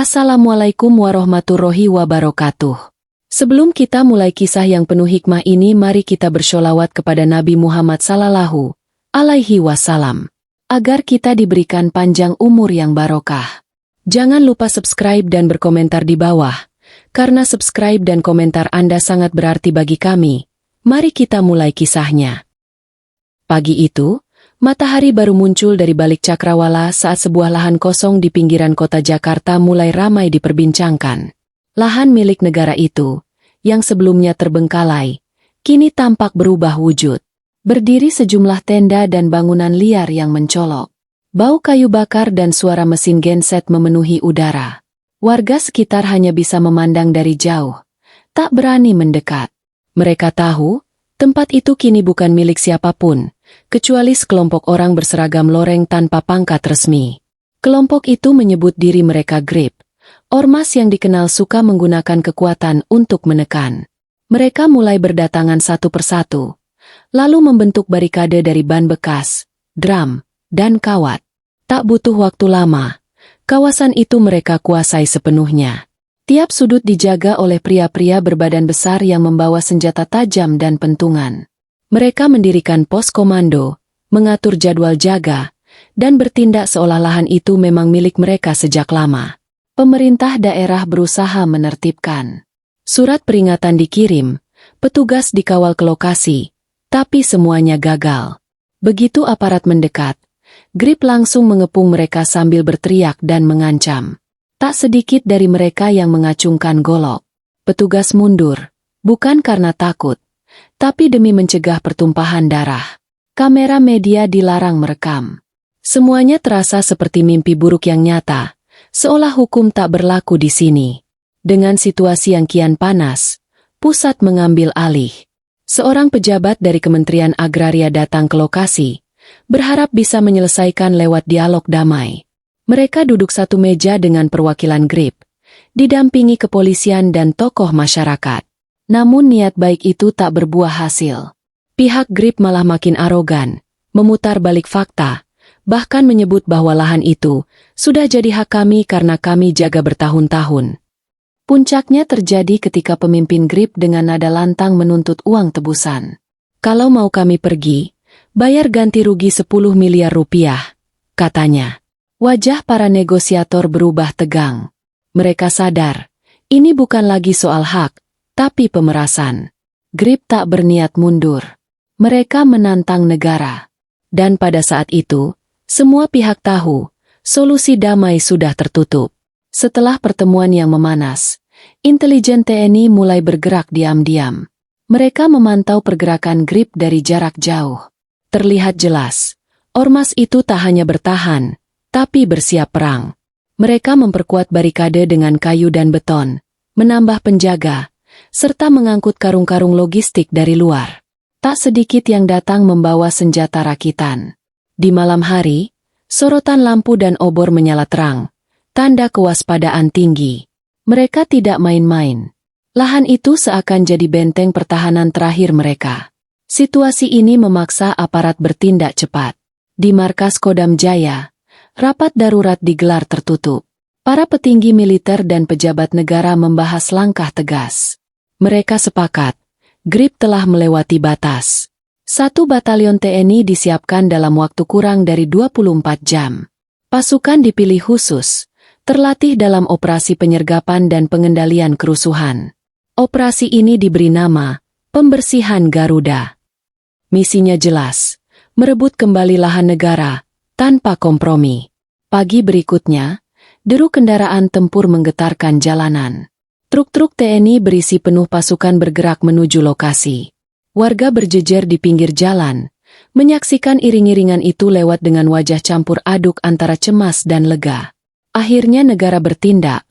Assalamualaikum warahmatullahi wabarakatuh. Sebelum kita mulai kisah yang penuh hikmah ini, mari kita bersholawat kepada Nabi Muhammad sallallahu alaihi wasallam, agar kita diberikan panjang umur yang barokah. Jangan lupa subscribe dan berkomentar di bawah, karena subscribe dan komentar Anda sangat berarti bagi kami. Mari kita mulai kisahnya. Pagi itu, matahari baru muncul dari balik cakrawala saat sebuah lahan kosong di pinggiran kota Jakarta mulai ramai diperbincangkan. Lahan milik negara itu, yang sebelumnya terbengkalai, kini tampak berubah wujud. Berdiri sejumlah tenda dan bangunan liar yang mencolok. Bau kayu bakar dan suara mesin genset memenuhi udara. Warga sekitar hanya bisa memandang dari jauh, tak berani mendekat. Mereka tahu, tempat itu kini bukan milik siapapun, kecuali sekelompok orang berseragam loreng tanpa pangkat resmi. Kelompok itu menyebut diri mereka Grip, ormas yang dikenal suka menggunakan kekuatan untuk menekan. Mereka mulai berdatangan satu persatu, lalu membentuk barikade dari ban bekas, drum, dan kawat. Tak butuh waktu lama, kawasan itu mereka kuasai sepenuhnya. Tiap sudut dijaga oleh pria-pria berbadan besar yang membawa senjata tajam dan pentungan. Mereka mendirikan pos komando, mengatur jadwal jaga, dan bertindak seolah lahan itu memang milik mereka sejak lama. Pemerintah daerah berusaha menertibkan. Surat peringatan dikirim, petugas dikawal ke lokasi, tapi semuanya gagal. Begitu aparat mendekat, Grip langsung mengepung mereka sambil berteriak dan mengancam. Tak sedikit dari mereka yang mengacungkan golok. Petugas mundur, bukan karena takut, tapi demi mencegah pertumpahan darah. Kamera media dilarang merekam. Semuanya terasa seperti mimpi buruk yang nyata, seolah hukum tak berlaku di sini. Dengan situasi yang kian panas, pusat mengambil alih. Seorang pejabat dari Kementerian Agraria datang ke lokasi, berharap bisa menyelesaikan lewat dialog damai. Mereka duduk satu meja dengan perwakilan Grip, didampingi kepolisian dan tokoh masyarakat. Namun niat baik itu tak berbuah hasil. Pihak Grip malah makin arogan, memutar balik fakta, bahkan menyebut bahwa lahan itu sudah jadi hak kami karena kami jaga bertahun-tahun. Puncaknya terjadi ketika pemimpin Grip dengan nada lantang menuntut uang tebusan. Kalau mau kami pergi, bayar ganti rugi 10 miliar rupiah, katanya. Wajah para negosiator berubah tegang. Mereka sadar, ini bukan lagi soal hak, tapi pemerasan. Grip tak berniat mundur. Mereka menantang negara. Dan pada saat itu, semua pihak tahu, solusi damai sudah tertutup. Setelah pertemuan yang memanas, intelijen TNI mulai bergerak diam-diam. Mereka memantau pergerakan Grip dari jarak jauh. Terlihat jelas, ormas itu tak hanya bertahan, tapi bersiap perang. Mereka memperkuat barikade dengan kayu dan beton, menambah penjaga, serta mengangkut karung-karung logistik dari luar. Tak sedikit yang datang membawa senjata rakitan. Di malam hari, sorotan lampu dan obor menyala terang, tanda kewaspadaan tinggi. Mereka tidak main-main. Lahan itu seakan jadi benteng pertahanan terakhir mereka. Situasi ini memaksa aparat bertindak cepat. Di markas Kodam Jaya, rapat darurat digelar tertutup. Para petinggi militer dan pejabat negara membahas langkah tegas. Mereka sepakat, Grip telah melewati batas. 1 batalion TNI disiapkan dalam waktu kurang dari 24 jam. Pasukan dipilih khusus, terlatih dalam operasi penyergapan dan pengendalian kerusuhan. Operasi ini diberi nama Pembersihan Garuda. Misinya jelas, merebut kembali lahan negara, tanpa kompromi. Pagi berikutnya, deru kendaraan tempur menggetarkan jalanan. Truk-truk TNI berisi penuh pasukan bergerak menuju lokasi. Warga berjejer di pinggir jalan, menyaksikan iring-iringan itu lewat dengan wajah campur aduk antara cemas dan lega. Akhirnya negara bertindak,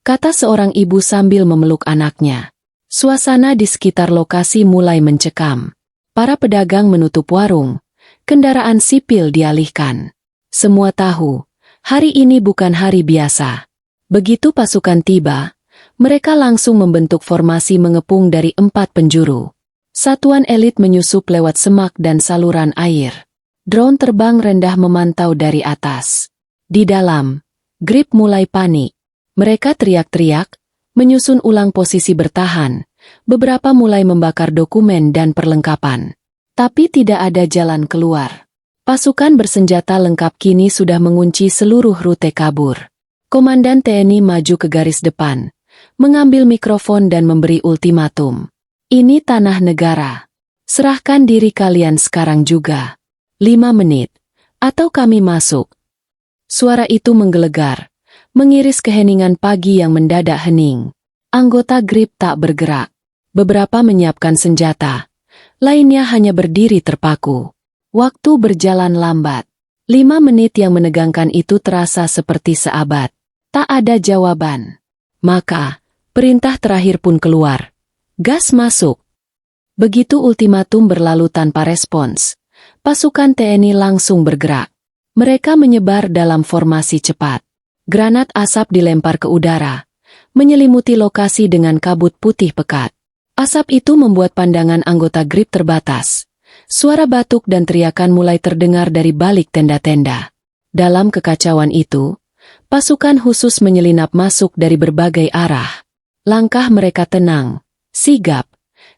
kata seorang ibu sambil memeluk anaknya. Suasana di sekitar lokasi mulai mencekam. Para pedagang menutup warung, kendaraan sipil dialihkan. Semua tahu, hari ini bukan hari biasa. Begitu pasukan tiba, mereka langsung membentuk formasi mengepung dari 4 penjuru. Satuan elit menyusup lewat semak dan saluran air. Drone terbang rendah memantau dari atas. Di dalam, Grip mulai panik. Mereka teriak-teriak, menyusun ulang posisi bertahan, beberapa mulai membakar dokumen dan perlengkapan. Tapi tidak ada jalan keluar. Pasukan bersenjata lengkap kini sudah mengunci seluruh rute kabur. Komandan TNI maju ke garis depan, mengambil mikrofon dan memberi ultimatum. Ini tanah negara. Serahkan diri kalian sekarang juga. 5 menit, atau kami masuk. Suara itu menggelegar, mengiris keheningan pagi yang mendadak hening. Anggota GRIP tak bergerak. Beberapa menyiapkan senjata. Lainnya hanya berdiri terpaku. Waktu berjalan lambat. 5 menit yang menegangkan itu terasa seperti seabad. Tak ada jawaban. Maka, perintah terakhir pun keluar. Gas masuk. Begitu ultimatum berlalu tanpa respons, pasukan TNI langsung bergerak. Mereka menyebar dalam formasi cepat. Granat asap dilempar ke udara, menyelimuti lokasi dengan kabut putih pekat. Asap itu membuat pandangan anggota GRIP terbatas. Suara batuk dan teriakan mulai terdengar dari balik tenda-tenda. Dalam kekacauan itu, pasukan khusus menyelinap masuk dari berbagai arah. Langkah mereka tenang, sigap,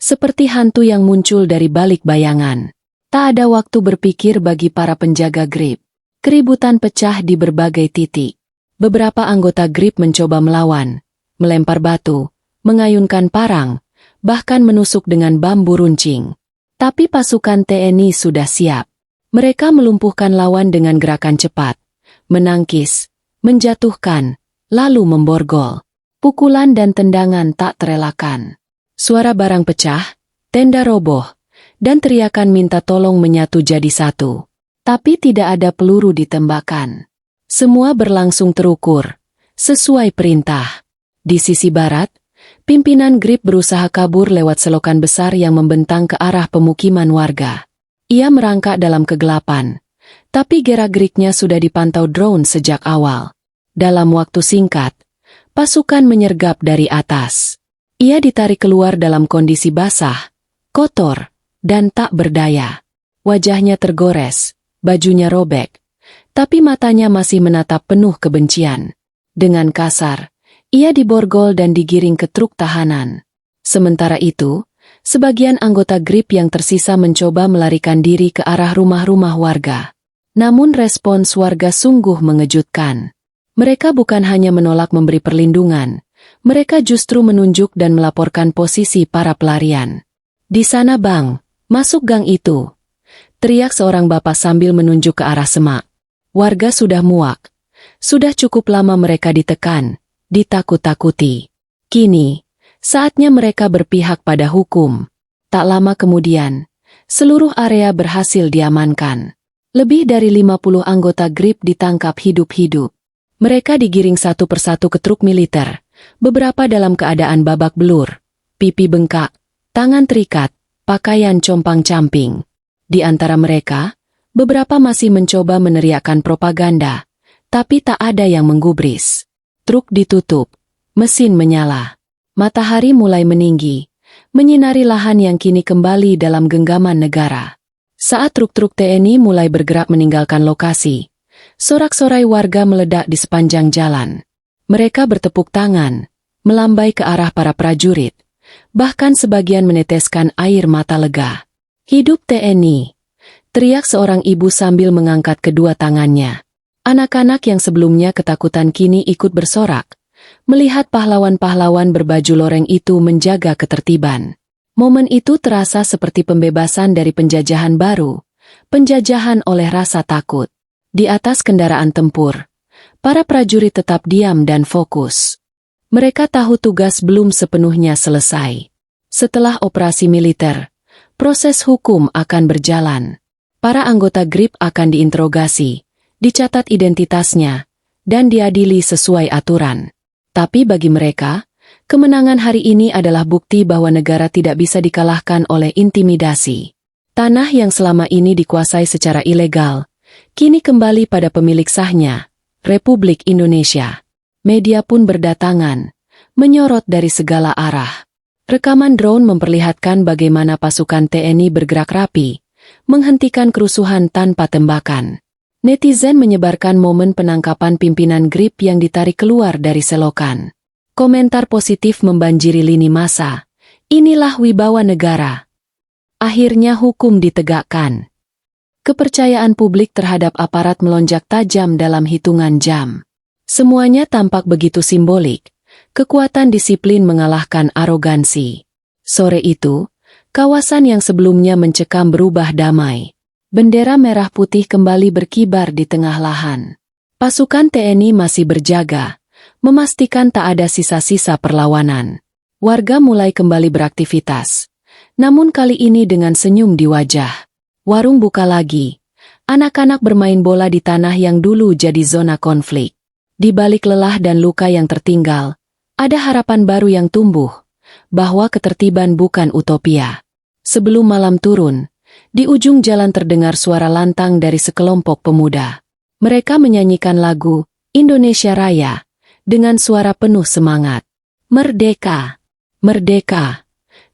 seperti hantu yang muncul dari balik bayangan. Tak ada waktu berpikir bagi para penjaga GRIP. Keributan pecah di berbagai titik. Beberapa anggota GRIP mencoba melawan, melempar batu, mengayunkan parang, bahkan menusuk dengan bambu runcing. Tapi pasukan TNI sudah siap. Mereka melumpuhkan lawan dengan gerakan cepat, menangkis, menjatuhkan, lalu memborgol. Pukulan dan tendangan tak terelakkan. Suara barang pecah, tenda roboh, dan teriakan minta tolong menyatu jadi satu. Tapi tidak ada peluru ditembakkan. Semua berlangsung terukur, sesuai perintah. Di sisi barat, pimpinan GRIP berusaha kabur lewat selokan besar yang membentang ke arah pemukiman warga. Ia merangkak dalam kegelapan, tapi gerak-geriknya sudah dipantau drone sejak awal. Dalam waktu singkat, pasukan menyergap dari atas. Ia ditarik keluar dalam kondisi basah, kotor, dan tak berdaya. Wajahnya tergores, bajunya robek, tapi matanya masih menatap penuh kebencian. Dengan kasar, ia diborgol dan digiring ke truk tahanan. Sementara itu, sebagian anggota GRIP yang tersisa mencoba melarikan diri ke arah rumah-rumah warga. Namun respons warga sungguh mengejutkan. Mereka bukan hanya menolak memberi perlindungan, mereka justru menunjuk dan melaporkan posisi para pelarian. Di sana bang, masuk gang itu. Teriak seorang bapak sambil menunjuk ke arah semak. Warga sudah muak. Sudah cukup lama mereka ditekan, ditakut-takuti. Kini, saatnya mereka berpihak pada hukum. Tak lama kemudian, seluruh area berhasil diamankan. Lebih dari 50 anggota GRIP ditangkap hidup-hidup. Mereka digiring satu persatu ke truk militer, beberapa dalam keadaan babak belur, pipi bengkak, tangan terikat, pakaian compang-camping. Di antara mereka, beberapa masih mencoba meneriakkan propaganda, tapi tak ada yang menggubris. Truk ditutup, mesin menyala. Matahari mulai meninggi, menyinari lahan yang kini kembali dalam genggaman negara. Saat truk-truk TNI mulai bergerak meninggalkan lokasi, sorak-sorai warga meledak di sepanjang jalan. Mereka bertepuk tangan, melambai ke arah para prajurit, bahkan sebagian meneteskan air mata lega. Hidup TNI! Teriak seorang ibu sambil mengangkat kedua tangannya. Anak-anak yang sebelumnya ketakutan kini ikut bersorak, melihat pahlawan-pahlawan berbaju loreng itu menjaga ketertiban. Momen itu terasa seperti pembebasan dari penjajahan baru, penjajahan oleh rasa takut. Di atas kendaraan tempur, para prajurit tetap diam dan fokus. Mereka tahu tugas belum sepenuhnya selesai. Setelah operasi militer, proses hukum akan berjalan. Para anggota GRIP akan diinterogasi, dicatat identitasnya, dan diadili sesuai aturan. Tapi bagi mereka, kemenangan hari ini adalah bukti bahwa negara tidak bisa dikalahkan oleh intimidasi. Tanah yang selama ini dikuasai secara ilegal, kini kembali pada pemilik sahnya, Republik Indonesia. Media pun berdatangan, menyorot dari segala arah. Rekaman drone memperlihatkan bagaimana pasukan TNI bergerak rapi, menghentikan kerusuhan tanpa tembakan. Netizen menyebarkan momen penangkapan pimpinan GRIP yang ditarik keluar dari selokan. Komentar positif membanjiri lini massa. Inilah wibawa negara. Akhirnya hukum ditegakkan. Kepercayaan publik terhadap aparat melonjak tajam dalam hitungan jam. Semuanya tampak begitu simbolik. Kekuatan disiplin mengalahkan arogansi. Sore itu, kawasan yang sebelumnya mencekam berubah damai. Bendera merah putih kembali berkibar di tengah lahan. Pasukan TNI masih berjaga, memastikan tak ada sisa-sisa perlawanan. Warga mulai kembali beraktivitas. Namun kali ini dengan senyum di wajah. Warung buka lagi. Anak-anak bermain bola di tanah yang dulu jadi zona konflik. Di balik lelah dan luka yang tertinggal, ada harapan baru yang tumbuh, bahwa ketertiban bukan utopia. Sebelum malam turun, di ujung jalan terdengar suara lantang dari sekelompok pemuda. Mereka menyanyikan lagu Indonesia Raya dengan suara penuh semangat. Merdeka! Merdeka!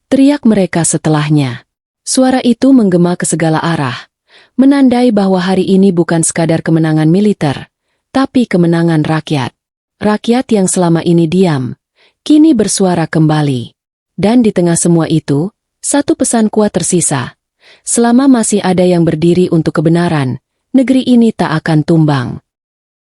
Teriak mereka setelahnya. Suara itu menggema ke segala arah, menandai bahwa hari ini bukan sekadar kemenangan militer, tapi kemenangan rakyat. Rakyat yang selama ini diam, kini bersuara kembali. Dan di tengah semua itu, satu pesan kuat tersisa. Selama masih ada yang berdiri untuk kebenaran, negeri ini tak akan tumbang.